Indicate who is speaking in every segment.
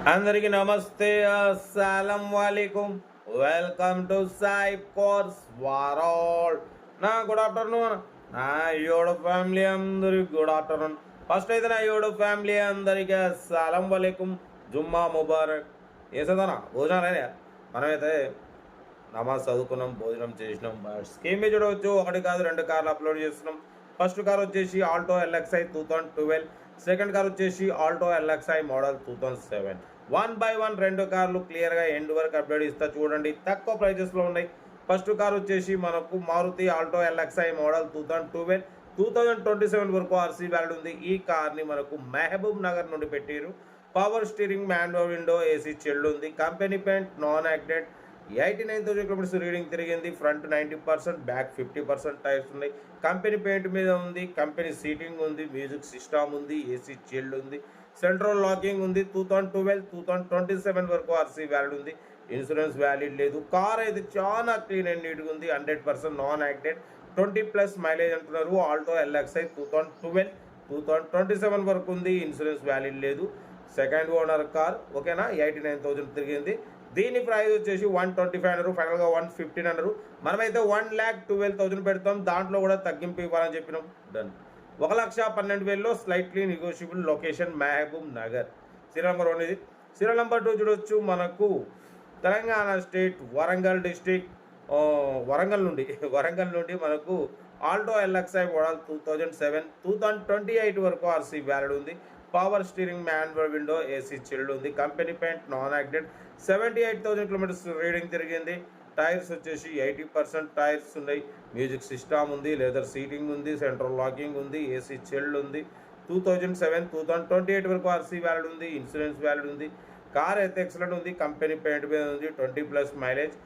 Speaker 1: అందరికీ నమస్తే, అస్సలం వాలేకుమ్. వెల్కమ్ టు సాయి కోర్స్ వారాల్. గుడ్ ఆఫ్టర్నూన్ నా యోడు ఫ్యామిలీ అందరికి గుడ్ ఆఫ్టర్నూన్. ఫస్ట్ అయితే నా యోడు ఫ్యామిలీ అందరికీ అస్సలం వాలేకుమ్, జుమ్మా ముబారక్. వేసేదానా భోజనాలు మనమైతే నమాజ్ చదువుకున్నాం, భోజనం చేసినాం. స్కీమ్ చూడవచ్చు, ఒకటి కాదు రెండు కార్లు అప్లోడ్ చేస్తున్నాం. ఫస్ట్ కార్ వచ్చేసి ఆల్టో ఎల్ఎక్స్ఐ 2012, సెకండ్ కార్ వచ్చేసి ఆల్టో ఎల్ఎక్స్ఐ మోడల్ 2007. 1 by 1 రెండు కార్లు క్లియర్గా ఎండ్ వరకు అప్డేట్ ఇస్తా చూడండి. తక్కువ ప్రైజెస్లో ఉన్నాయి. ఫస్ట్ కార్ వచ్చేసి మనకు మారుతి ఆల్టో ఎల్ఎక్స్ఐ మోడల్ 2012, 2027 వరకు ఆర్సీ వ్యాలిడ్ ఉంది. ఈ కార్ని మనకు మహబూబ్ నగర్ నుండి పెట్టారు. Power steering, manual window, AC చెల్లు ఉంది. Company paint, non acted. 89,000 kilometres reading తిరిగింది. ఫ్రంట్ 90%, బ్యాక్ 50% టైర్స్ ఉన్నాయి. కంపెనీ పెయింట్ మీద ఉంది. కంపెనీ సీటింగ్ ఉంది. మ్యూజిక్ సిస్టమ్ ఉంది. ఏసీ చిల్డ్ ఉంది. సెంట్రల్ లాకింగ్ ఉంది. 2012, 2027 వరకు ఆర్సీ వ్యాలిడ్ ఉంది. ఇన్సూరెన్స్ వ్యాలిడ్ లేదు. కార్ అయితే చాలా క్లీన్ అండ్ నీట్గా ఉంది. 100% నాన్ యాక్టెడ్. 20+ మైలేజ్ అంటున్నారు. ఆల్టో ఎల్ఎక్స్ఐ 2012, 2027 వరకు ఉంది. ఇన్సూరెన్స్ వ్యాలిడ్ లేదు. సెకండ్ ఓనర్ కార్, ఓకేనా. 89,000 తిరిగింది. దీని ప్రైస్ వచ్చేసి 125 అన్నారు. ఫైనల్గా 115 అన్నారు. మనమైతే 1,12,000 పెడతాం. దాంట్లో కూడా తగ్గింపు ఇవ్వాలని చెప్పినాం. డన్. 1,12,000లో slightly negotiable. Location Mahbubnagar. Serial number 1 ఇది. సీరియల్ నెంబర్ 2 చూడొచ్చు. మనకు తెలంగాణ స్టేట్ వరంగల్ డిస్టిక్, వరంగల్ నుండి మనకు ఆల్టో ఎల్ఎక్స్ఐ మోడల్ 2007, 2028 వరకు ఆర్సీ వ్యాలిడ్ ఉంది. Power steering, manual window, AC chilled ఉంది. Company paint, non acted. 78,000 kilometres reading తిరిగింది. టైర్స్ వచ్చేసి 80% టైర్స్ ఉన్నాయి. మ్యూజిక్ సిస్టమ్ ఉంది. లెదర్ సీటింగ్ ఉంది. సెంట్రల్ లాకింగ్ ఉంది. ఏసీ చిల్డ్ ఉంది. 2007, 2028 వరకు ఆర్సీ వ్యాలిడ్ ఉంది. ఇన్సూరెన్స్ వ్యాలిడ్ ఉంది. కార్ అయితే ఎక్సలెంట్ ఉంది. కంపెనీ పెయింట్ మీద ఉంది. 20+ మైలేజ్.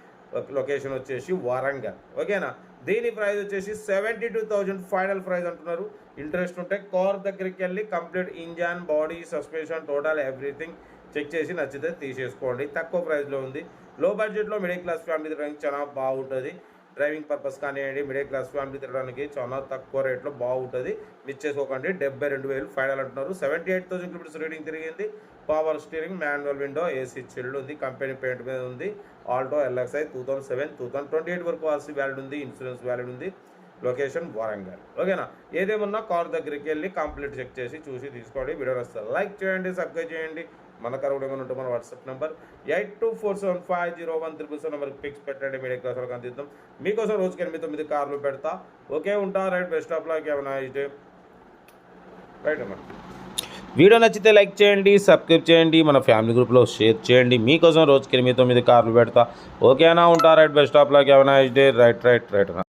Speaker 1: లొకేషన్ వచ్చేసి వరంగల్, ఓకేనా. దీని ప్రైస్ వచ్చేసి 72,000 ఫైనల్ ప్రైస్ అంటున్నారు. ఇంట్రెస్ట్ ఉంటే కార్ దగ్గరికి వెళ్ళి complete engine, body, suspension, total everything check చేసి నచ్చితే తీసేసుకోండి. తక్కువ ప్రైస్లో ఉంది. లో బడ్జెట్లో మిడిల్ క్లాస్ ఫ్యామిలీ తిరగడానికి చాలా బాగుంటుంది. డ్రైవింగ్ పర్పస్ కానివ్వండి, మిడిల్ క్లాస్ ఫ్యామిలీ తిరగడానికి చాలా తక్కువ రేట్లో బాగుంటుంది. మిస్ చేసుకోకండి. 72,000 ఫైనల్ అంటున్నారు. 78,000 కిలోమీటర్స్ రీడింగ్ తిరిగింది. Power steering, manual window, AC chilled ఉంది. కంపెనీ పెయింట్ మీద ఉంది. ఆల్టో ఎల్ఎక్స్ఐ 2007, 2028 వరకు ఆర్సీ వ్యాలిడ్ ఉంది. ఇన్సూరెన్స్ వ్యాలిడ్ ఉంది. లొకేషన్ వరంగల్, ఓకేనా. ఏదేమన్నా కార్ దగ్గరికి వెళ్ళి కంప్లీట్ చెక్ చేసి చూసి తీసుకోండి. వీడియో వస్తారు. లైక్ చేయండి, సబ్స్క్రైబ్ చేయండి. మన కార్ కూడా ఉంటే మన వాట్సాప్ నెంబర్ 8247501377 నెంబర్కి పిక్స్ పెట్టండి. మీడియా క్లాస్ వాళ్ళకి అందిద్దాం. మీకోసం రోజుకి 8-9 కార్లు పెడతా. ఓకే, ఉంటా. Right, best of luck. ఏమైనా అయితే రైట్ అమ్మా. వీడియో నచ్చితే లైక్ చేయండి, సబ్స్క్రైబ్ చేయండి, మన ఫ్యామిలీ గ్రూప్లో షేర్ చేయండి. మీకోసం రోజుకి 8-9 కార్లు పెడతా. ఓకేనా, ఉంటా. Right, best of luck. ఏమైనా అయితే రైట్ అన్న.